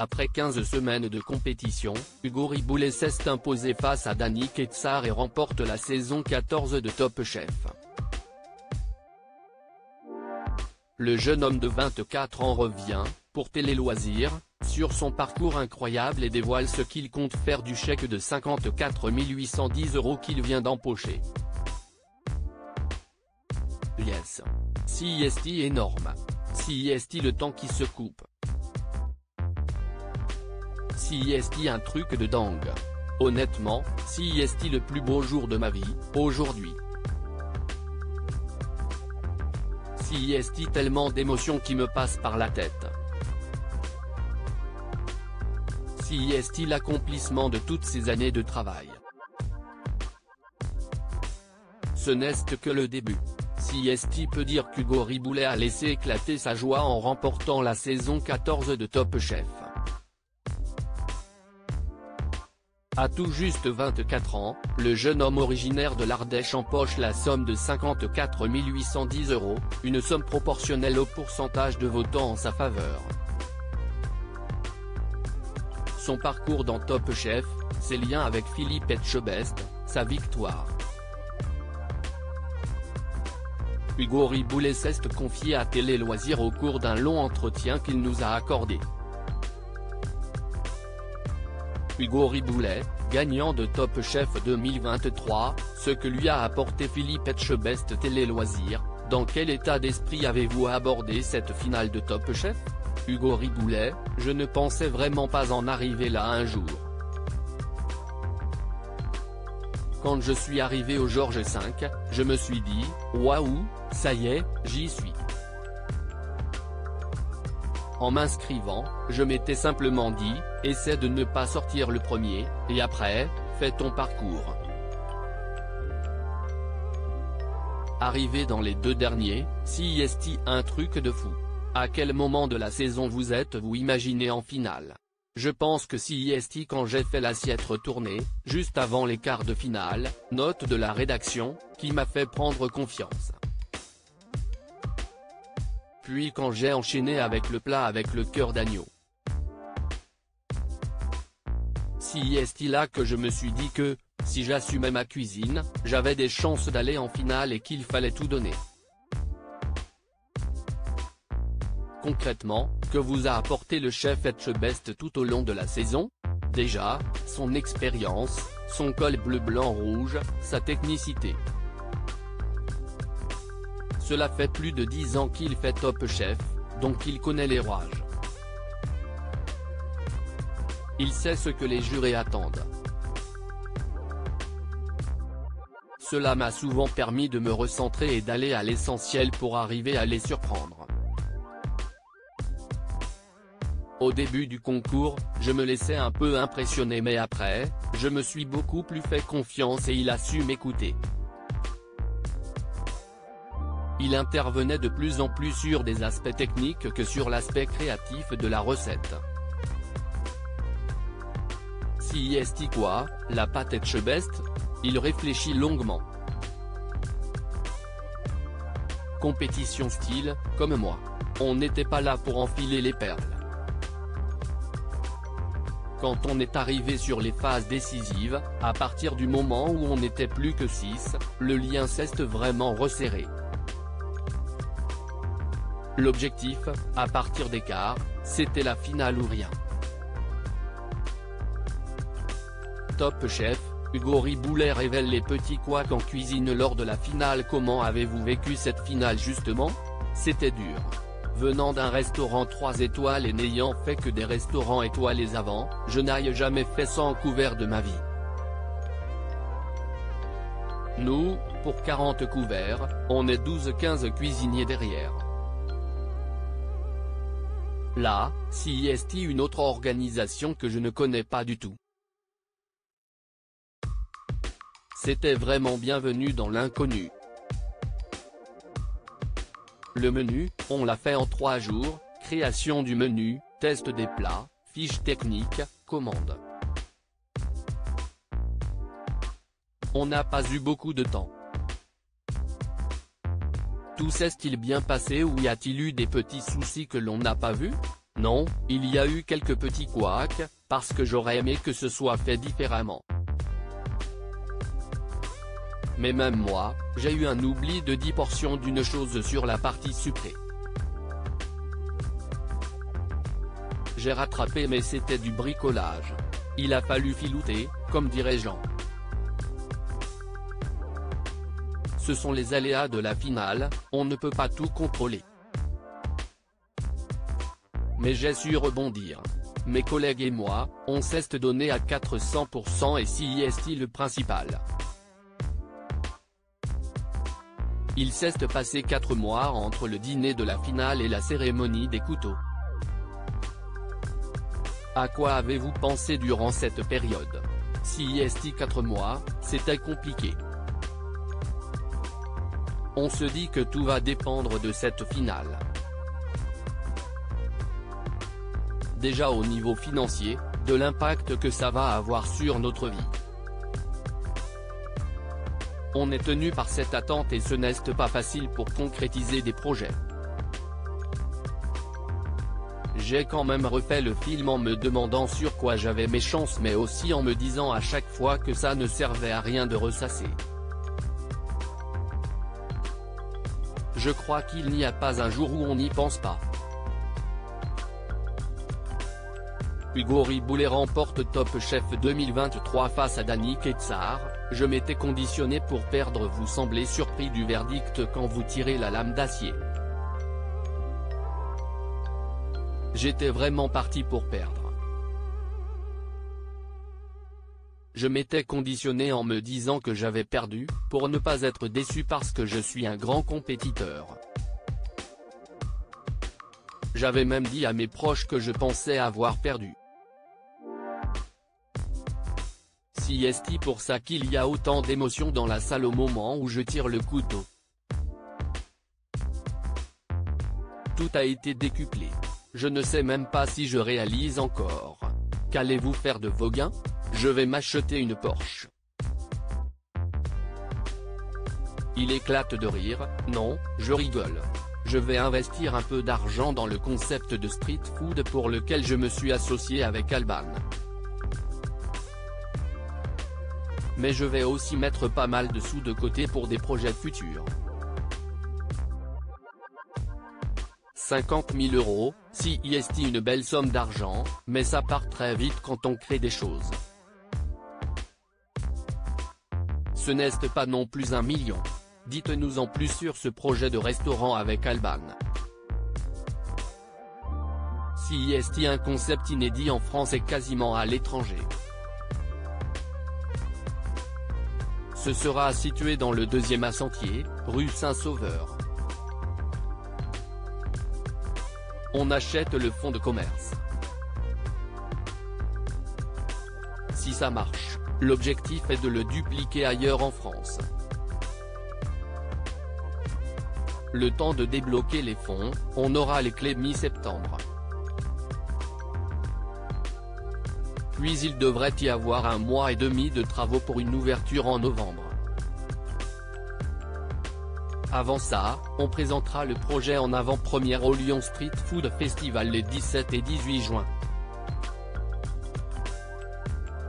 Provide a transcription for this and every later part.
Après 15 semaines de compétition, Hugo Riboulet s'est imposé face à Danny Ketsar et remporte la saison 14 de Top Chef. Le jeune homme de 24 ans revient, pour Télé Loisirs, sur son parcours incroyable et dévoile ce qu'il compte faire du chèque de 54 810 € qu'il vient d'empocher. Yes. CIST énorme. CIST le temps qui se coupe. CIST un truc de dingue. Honnêtement, CIST le plus beau jour de ma vie, aujourd'hui. CIST tellement d'émotions qui me passent par la tête. CIST l'accomplissement de toutes ces années de travail. Ce n'est que le début. CIST peut dire qu'Hugo Riboulet a laissé éclater sa joie en remportant la saison 14 de Top Chef. À tout juste 24 ans, le jeune homme originaire de l'Ardèche empoche la somme de 54 810 €, une somme proportionnelle au pourcentage de votants en sa faveur. Son parcours dans Top Chef, ses liens avec Philippe Etchebest, sa victoire. Hugo Riboulet s'est confié à Télé Loisirs au cours d'un long entretien qu'il nous a accordé. Hugo Riboulet, gagnant de Top Chef 2023, ce que lui a apporté Philippe Etchebest Télé Loisirs, dans quel état d'esprit avez-vous abordé cette finale de Top Chef ? Hugo Riboulet, je ne pensais vraiment pas en arriver là un jour. Quand je suis arrivé au Georges V, je me suis dit, waouh, ça y est, j'y suis. En m'inscrivant, je m'étais simplement dit, essaie de ne pas sortir le premier, et après, fais ton parcours. Arrivé dans les deux derniers, CIST un truc de fou. À quel moment de la saison vous êtes-vous imaginé en finale ? Je pense que CIST quand j'ai fait l'assiette retournée, juste avant les quarts de finale, note de la rédaction, qui m'a fait prendre confiance. Puis quand j'ai enchaîné avec le plat avec le cœur d'agneau. CIST là que je me suis dit que, si j'assumais ma cuisine, j'avais des chances d'aller en finale et qu'il fallait tout donner. Concrètement, que vous a apporté le chef Etchebest tout au long de la saison ? Déjà, son expérience, son col bleu-blanc-rouge, sa technicité. Cela fait plus de 10 ans qu'il fait Top Chef, donc il connaît les rouages. Il sait ce que les jurés attendent. Cela m'a souvent permis de me recentrer et d'aller à l'essentiel pour arriver à les surprendre. Au début du concours, je me laissais un peu impressionner mais après, je me suis beaucoup plus fait confiance et il a su m'écouter. Il intervenait de plus en plus sur des aspects techniques que sur l'aspect créatif de la recette. CIST quoi, la pâte Etchebest ? Il réfléchit longuement. Compétition style, comme moi. On n'était pas là pour enfiler les perles. Quand on est arrivé sur les phases décisives, à partir du moment où on n'était plus que 6, le lien s'est vraiment resserré. L'objectif, à partir des quarts, c'était la finale ou rien. Top Chef, Hugo Riboulet révèle les petits couacs en cuisine lors de la finale. Comment avez-vous vécu cette finale justement ? C'était dur. Venant d'un restaurant 3 étoiles et n'ayant fait que des restaurants étoilés avant, je n'ai jamais fait ça en couvert de ma vie. Nous, pour 40 couverts, on est 12-15 cuisiniers derrière. Là, CIST une autre organisation que je ne connais pas du tout. C'était vraiment bienvenu dans l'inconnu. Le menu, on l'a fait en 3 jours, création du menu, test des plats, fiche technique, commande. On n'a pas eu beaucoup de temps. Tout s'est-il bien passé ou y a-t-il eu des petits soucis que l'on n'a pas vus ? Non, il y a eu quelques petits couacs, parce que j'aurais aimé que ce soit fait différemment. Mais même moi, j'ai eu un oubli de 10 portions d'une chose sur la partie sucrée. J'ai rattrapé mais c'était du bricolage. Il a fallu filouter, comme dirait Jean. Ce sont les aléas de la finale, on ne peut pas tout contrôler. Mais j'ai su rebondir. Mes collègues et moi, on s'est donné à 400% et CIST le principal. Il s'est passé 4 mois entre le dîner de la finale et la cérémonie des couteaux. À quoi avez-vous pensé durant cette période? CIST 4 mois, c'était compliqué. On se dit que tout va dépendre de cette finale. Déjà au niveau financier, de l'impact que ça va avoir sur notre vie. On est tenu par cette attente et ce n'est pas facile pour concrétiser des projets. J'ai quand même refait le film en me demandant sur quoi j'avais mes chances mais aussi en me disant à chaque fois que ça ne servait à rien de ressasser. Je crois qu'il n'y a pas un jour où on n'y pense pas. Hugo Riboulet remporte Top Chef 2023 face à Dany Quetzar. Je m'étais conditionné pour perdre. Vous semblez surpris du verdict quand vous tirez la lame d'acier. J'étais vraiment parti pour perdre. Je m'étais conditionné en me disant que j'avais perdu, pour ne pas être déçu parce que je suis un grand compétiteur. J'avais même dit à mes proches que je pensais avoir perdu. CIST pour ça qu'il y a autant d'émotions dans la salle au moment où je tire le couteau. Tout a été décuplé. Je ne sais même pas si je réalise encore. Qu'allez-vous faire de vos gains? Je vais m'acheter une Porsche. Il éclate de rire. Non, je rigole. Je vais investir un peu d'argent dans le concept de street food pour lequel je me suis associé avec Alban. Mais je vais aussi mettre pas mal de sous de côté pour des projets futurs. 50 000 €, CIST une belle somme d'argent, mais ça part très vite quand on crée des choses. Ce n'est pas non plus 1 million. Dites-nous en plus sur ce projet de restaurant avec Alban. CIST un concept inédit en France et quasiment à l'étranger. Ce sera situé dans le 2e à Sentier, rue Saint-Sauveur. On achète le fonds de commerce. Si ça marche, l'objectif est de le dupliquer ailleurs en France. Le temps de débloquer les fonds, on aura les clés mi-septembre. Puis il devrait y avoir 1 mois et demi de travaux pour une ouverture en novembre. Avant ça, on présentera le projet en avant-première au Lyon Street Food Festival les 17 et 18 juin.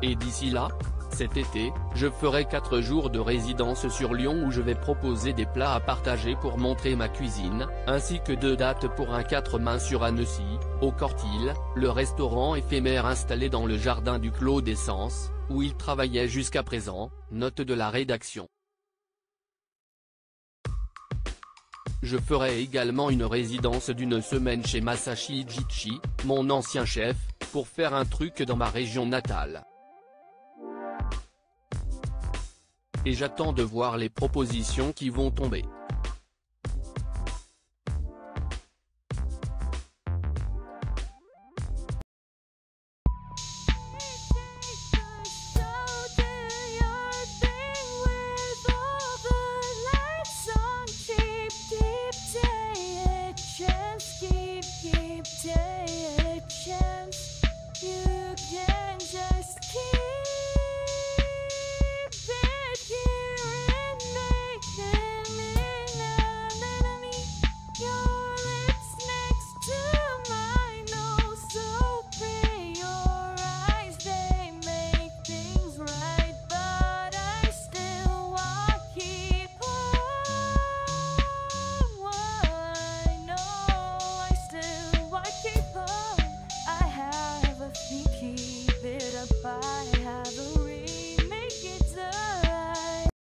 Et d'ici là, cet été, je ferai 4 jours de résidence sur Lyon où je vais proposer des plats à partager pour montrer ma cuisine, ainsi que 2 dates pour un 4 mains sur Annecy, au Cortil, le restaurant éphémère installé dans le jardin du Clos d'Essence, où il travaillait jusqu'à présent, note de la rédaction. Je ferai également une résidence d'1 semaine chez Masashi Ijichi, mon ancien chef, pour faire un truc dans ma région natale. Et j'attends de voir les propositions qui vont tomber.